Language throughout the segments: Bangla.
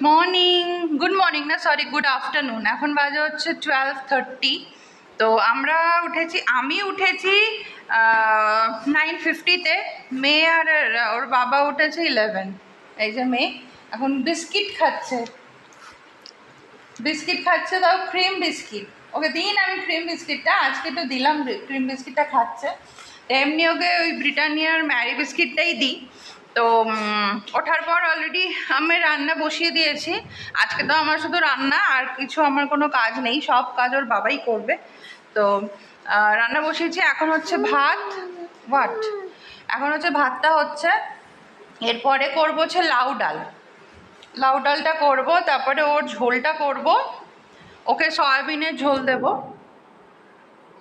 মর্নিং, গুড মর্নিং না সরি গুড আফটারনুন। এখন বাজে হচ্ছে 12:30। তো আমি উঠেছি 9:50-তে। মেয়ে আর ওর বাবা উঠেছে 11। এই যে মেয়ে এখন বিস্কিট খাচ্ছে, তাও ক্রিম বিস্কিট। ওকে দিই না আমি ক্রিম বিস্কিটটা, আজকে তো দিলাম ক্রিম বিস্কিটটা খাচ্ছে। এমনি ওকে ওই ব্রিটানিয়ার ম্যারি বিস্কিটটাই দিই। তো ওঠার পর অলরেডি আমি রান্না বসিয়ে দিয়েছি। আজকে তো আমার শুধু রান্না, আর কিছু আমার কোনো কাজ নেই, সব কাজ ওর বাবাই করবে। তো রান্না বসিয়েছি। এখন হচ্ছে ভাতটা হচ্ছে। এরপরে করবো হচ্ছে লাউ ডালটা করবো, তারপরে ওর ঝোলটা করব। ওকে সয়াবিনের ঝোল দেব,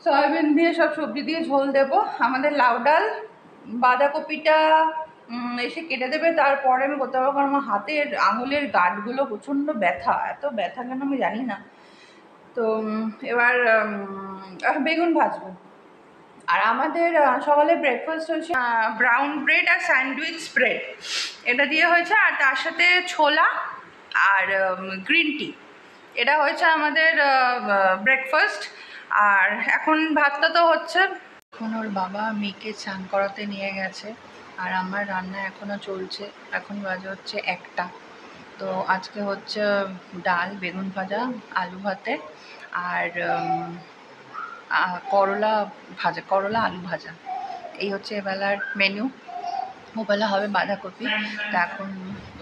সয়াবিন দিয়ে সব সবজি দিয়ে ঝোল দেব। আমাদের লাউ ডাল, বাঁধাকপিটা এসে কেটে দেবে, তারপরে আমি করতে পারবো। কারণ আমার হাতের আঙুলের গাঁটগুলো প্রচণ্ড ব্যথা, এত ব্যথা কেন আমি জানি না। তো এবার বেগুন ভাজবো। আর আমাদের সকালে ব্রেকফাস্ট হয়েছে ব্রাউন ব্রেড আর স্যান্ডউইচ ব্রেড, এটা দিয়ে হয়েছে। আর তার সাথে ছোলা আর গ্রিন টি, এটা হয়েছে আমাদের ব্রেকফাস্ট। আর এখন ভাতটা তো হচ্ছে। এখন ওর বাবা মেয়েকে স্নান করাতে নিয়ে গেছে, আর আমার রান্না এখনও চলছে। এখন বাজে হচ্ছে 1টা। তো আজকে হচ্ছে ডাল, বেগুন ভাজা, আলু ভাতে, আর করলা আলু ভাজা। এই হচ্ছে এবেলার মেনু। ওবেলা হবে বাঁধাকপি। তা এখন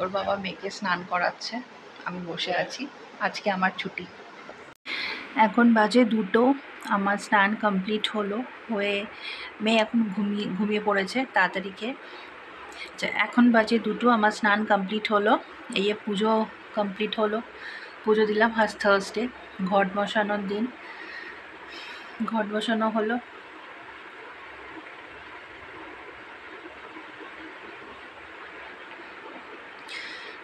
ওর বাবা মেয়েকে স্নান করাচ্ছে, আমি বসে আছি। আজকে আমার ছুটি। এখন বাজে 2টো। আমার স্নান কমপ্লিট হয়ে মেয়ে এখন ঘুমিয়ে পড়েছে তাড়াতাড়িকে। এখন বাজে 2টো, আমার স্নান কমপ্লিট হলো। এই পুজো কমপ্লিট হলো, পুজো দিলাম। আজ থার্সডে, ঘট বসানোর দিন, ঘট বসানো হলো।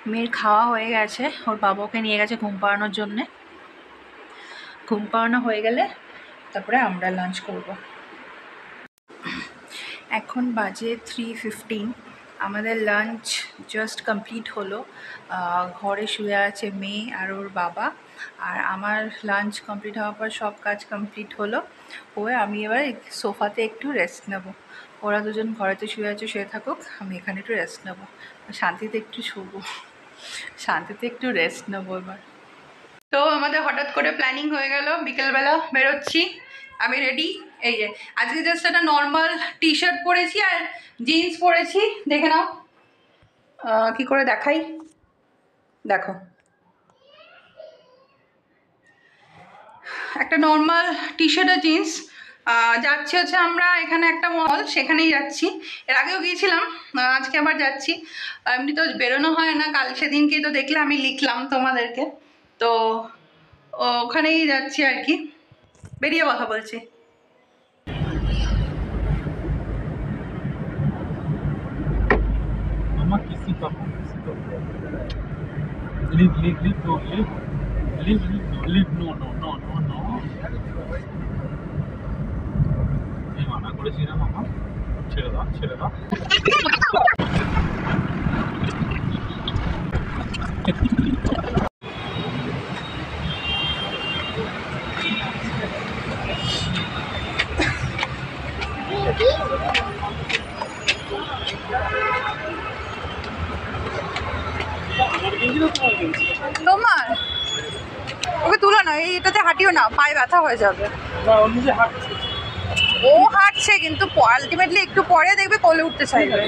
মেয়ের খাওয়া হয়ে গেছে, ওর বাবাকে নিয়ে গেছে ঘুম পাড়ানোর জন্যে। ঘুম পাড়ানো হয়ে গেলে তারপরে আমরা লাঞ্চ করব। এখন বাজে 3:15। আমাদের লাঞ্চ জাস্ট কমপ্লিট হলো। ঘরে শুয়ে আছে মেয়ে আর ওর বাবা, আর আমার লাঞ্চ কমপ্লিট হওয়ার পর সব কাজ কমপ্লিট হলো। আমি এবার সোফাতে একটু রেস্ট নেব। ওরা দুজন ঘরেতে শুয়ে আছে, শুয়ে থাকুক, আমি এখানে একটু রেস্ট নেব, শান্তিতে একটু শোবো, শান্তিতে একটু রেস্ট নেবো এবার। তো আমাদের হঠাৎ করে প্ল্যানিং হয়ে গেল, বিকেলবেলা বেরোচ্ছি। আমি রেডি। এই যে আজকে জাস্ট একটা নর্মাল টি শার্ট পরেছি আর জিন্স পরেছি। দেখে নাও কি করে দেখাই, দেখো। একটা নর্মাল টি শার্ট আর জিন্স। যাচ্ছি হচ্ছে আমরা এখানে একটা মল, সেখানেই যাচ্ছি। এর আগেও গিয়েছিলাম, আজকে আবার যাচ্ছি। এমনি তো বেরোনো হয় না, কাল সেদিনকেই তো দেখলে আমি লিখলাম তোমাদেরকে। তো ওখানেই যাচ্ছি আর কি, বেরিয়ে কথা বলছি। মানা করেছি না মামা, ছেড়ে দাও। তোমার ওকে তুলো না, এটাতে হাঁটিও না, পায়ে ব্যথা হয়ে যাবে। ও হাঁটছে কিন্তু আলটিমেটলি একটু পরে দেখবে কোলে উঠতে চাইবে।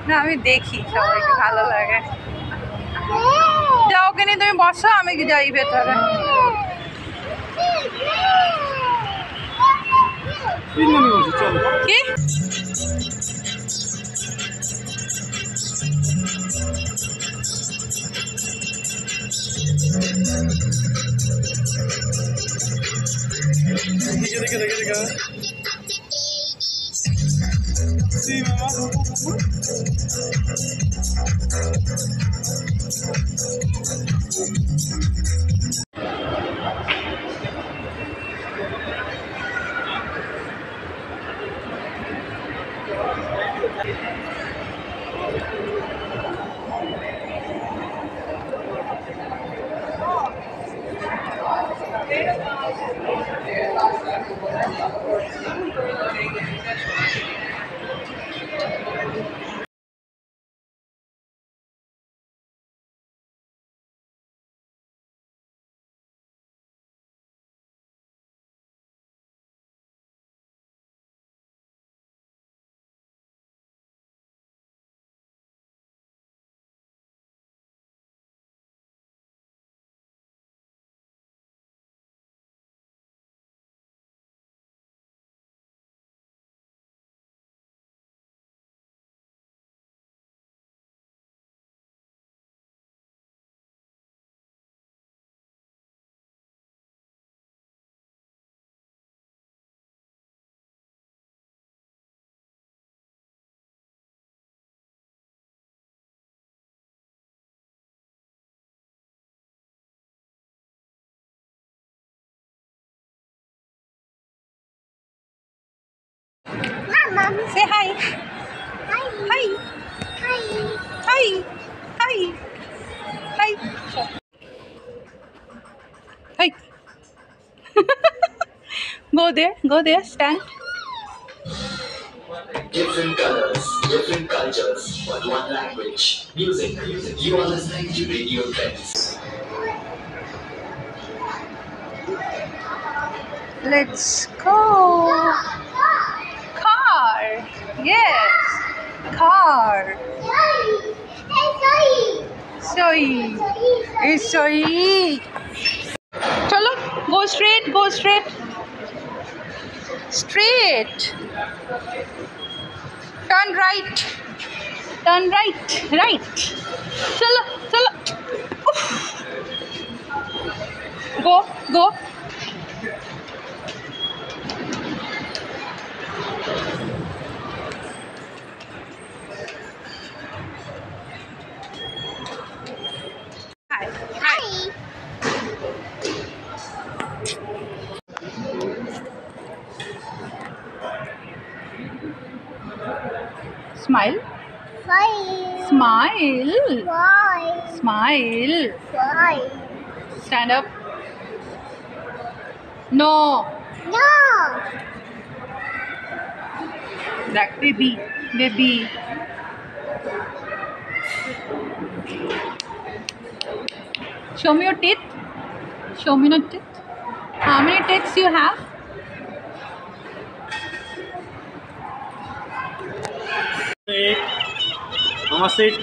না আমি দেখি সবাইকে ভালো লাগে। যাও ওকে নিয়ে তুমি বসো, আমি যাই ভেতরে। কি Say hi. Hi. Hi. Hi. Hi. Hi. Hi. Go there, stand. Different colors, different cultures, but one language. Music. You are listening to Radio Trends. Let's go. Car. Yes. Car. Soy. It's soy. Chalo. Go straight. Go straight. Straight. Turn right. Turn right. Right. Chalo. Chalo. Oof. Go. Hi. Smile. Smile. Smile. Stand up. No. That baby. Show me your teeth. Show me your teeth. How many teeth you have? Sit. Mama, sit.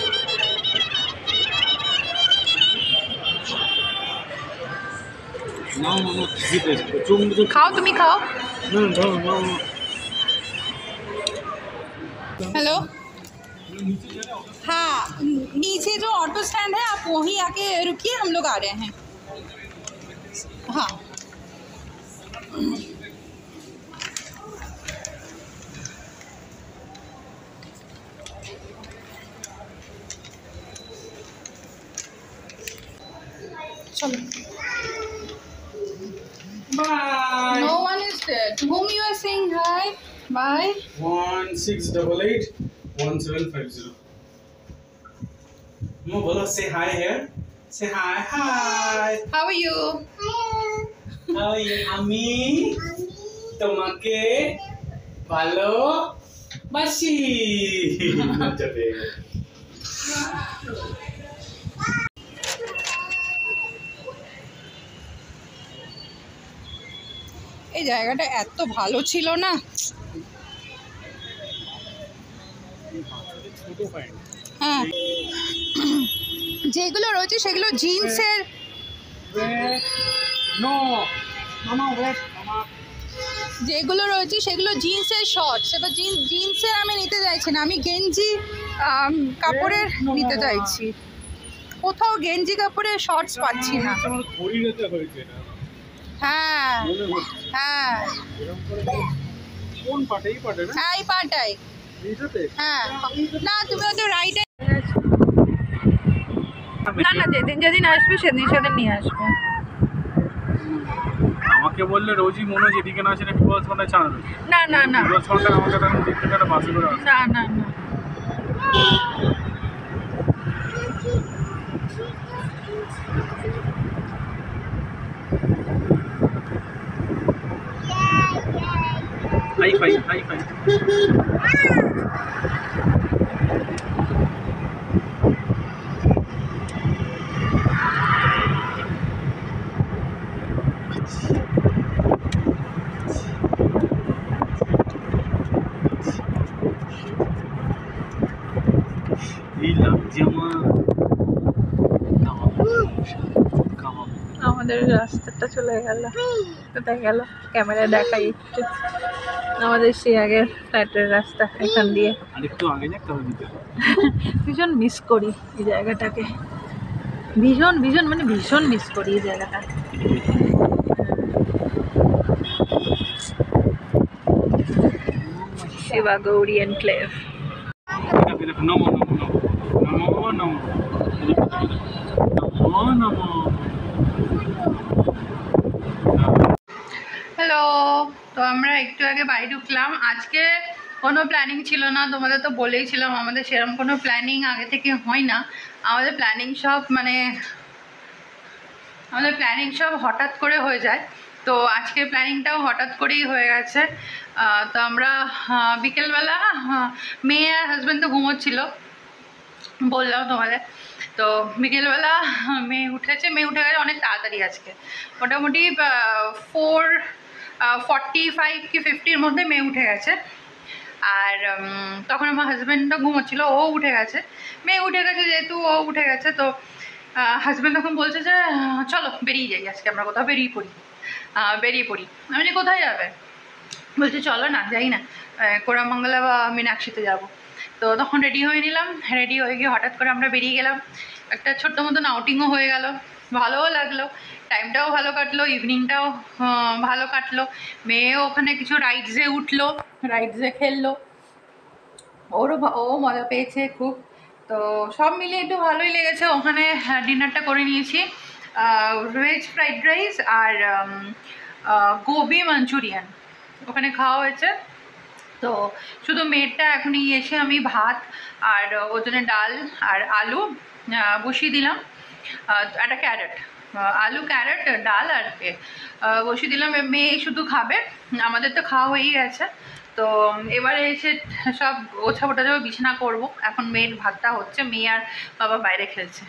No, Mama. Sit. खाओ तुम्ही खाओ. No. हेलो. हाँ, नीचे जो ऑटो स्टैंड है आप वहीं आके रुकिए, हम लोग आ रहे हैं. हाँ. चलो. Bye. No one is there. To whom you are saying hi? Bye. 1688-1750. Mama, bolo, say hi here. Say hi. How are you? How are you, Ami? তোমাকে ভালো বাসি। এই জায়গাটা এত ভালো ছিল না। হ্যাঁ, যেগুলো রয়েছে সেগুলো জিন্সের। যেগুলো রয়েছে সেগুলো জিন্সের শর্টস, এবার জিন্সের আমি নিতে চাইছি না, আমি গেঞ্জি কাপড়ের নিতে চাইছি। কোথাও গেঞ্জি কাপড়ের শর্টস পাচ্ছি না। হ্যাঁ হ্যাঁ, কোন পাটে? এই পাটে না? হ্যাঁ এই পাটাই। হ্যাঁ না, তুমি হয়তো রাইটে। না না, যেদিন যেদিন আসবে সেদিন সেদিন নিয়ে আসবে। আমাকে বললে রোজই মনে হয় যেদিকে না আসেন একটু ঘন্টায় চান। না না না, রোজ ঘন্টায় আমাকে তখন দিক থেকে একটা বাসে করে আসে। না না না। Hi fi hi fi. এই লাগছে আমার। আমাদের রাস্তাটা চলে গেল, কোথায় গেল ক্যামেরা দেখাই একটু। আমাদের সেই আগের ফ্ল্যাটের রাস্তা এখান দিয়ে। আরেকটু আগে যাক তবে দিতে হবে। ভীষণ মিস করি এই জায়গাটাকে, ভীষণ ভীষণ মানে ভীষণ মিস করি এই জায়গাটা। শিবা গৌরী এনক্লেভ। দেখো দেখো নমো নমো নমো নমো নমো নমো নমো। হ্যালো, তো আমরা একটু আগে বাড়ি ঢুকলাম। আজকে কোনো প্ল্যানিং ছিল না, তোমাদের তো বলেইছিলাম আমাদের সেরকম কোনো প্ল্যানিং আগে থেকে হয় না। আমাদের প্ল্যানিং সব হঠাৎ করে হয়ে যায়। তো আজকে প্ল্যানিংটাও হঠাৎ করেই হয়ে গেছে। তো আমরা বিকেলবেলা মেয়ে আর হাজব্যান্ড তো ঘুমোচ্ছিল, বললাম তোমাদের। তো বিকেলবেলা মেয়ে উঠে গেছে অনেক তাড়াতাড়ি আজকে, মোটামুটি 4:45 কি 50-র মধ্যে মেয়ে উঠে গেছে। আর তখন আমার হাজব্যান্ডও ঘুমোচ্ছিল, ও উঠে গেছে। মেয়ে উঠে গেছে যেহেতু ও উঠে গেছে, তো হাজব্যান্ড তখন বলছে যে চলো বেরিয়ে যাই, আজকে আমরা কোথাও বেরিয়ে পড়ি। আমি যে কোথায় যাবে, বলছে চলো না যাই না, কোরামঙ্গলা বা মীনাক্ষীতে যাবো। তো তখন রেডি হয়ে নিলাম, রেডি হয়ে গিয়ে হঠাৎ করে আমরা বেরিয়ে গেলাম। একটা ছোট্ট মতন আউটিংও হয়ে গেল, ভালোও লাগলো, টাইমটাও ভালো কাটলো, ইভিনিংটাও ভালো কাটলো। মেয়েও ওখানে কিছু রাইডসে খেললো, ও মজা পেয়েছে খুব। তো সব মিলিয়ে একটু ভালোই লেগেছে। ওখানে ডিনারটা করে নিয়েছি, ভেজ ফ্রাইড রাইস আর গোবি মাঞ্চুরিয়ান ওখানে খাওয়া হয়েছে। তো শুধু মেয়েরটা এখনই এসে আমি ভাত আর ওর জন্য ডাল আর আলু বসিয়ে দিলাম, একটা ক্যারেট, আলু ক্যারেট ডাল আর বসিয়ে দিলাম। মেয়ে শুধু খাবে, আমাদের তো খাওয়া হয়েই গেছে। তো এবারে এসে সব গোছাবো বিছানা করব। এখন মেয়ের ভাতটা হচ্ছে, মেয়ে আর বাবা বাইরে খেলছে।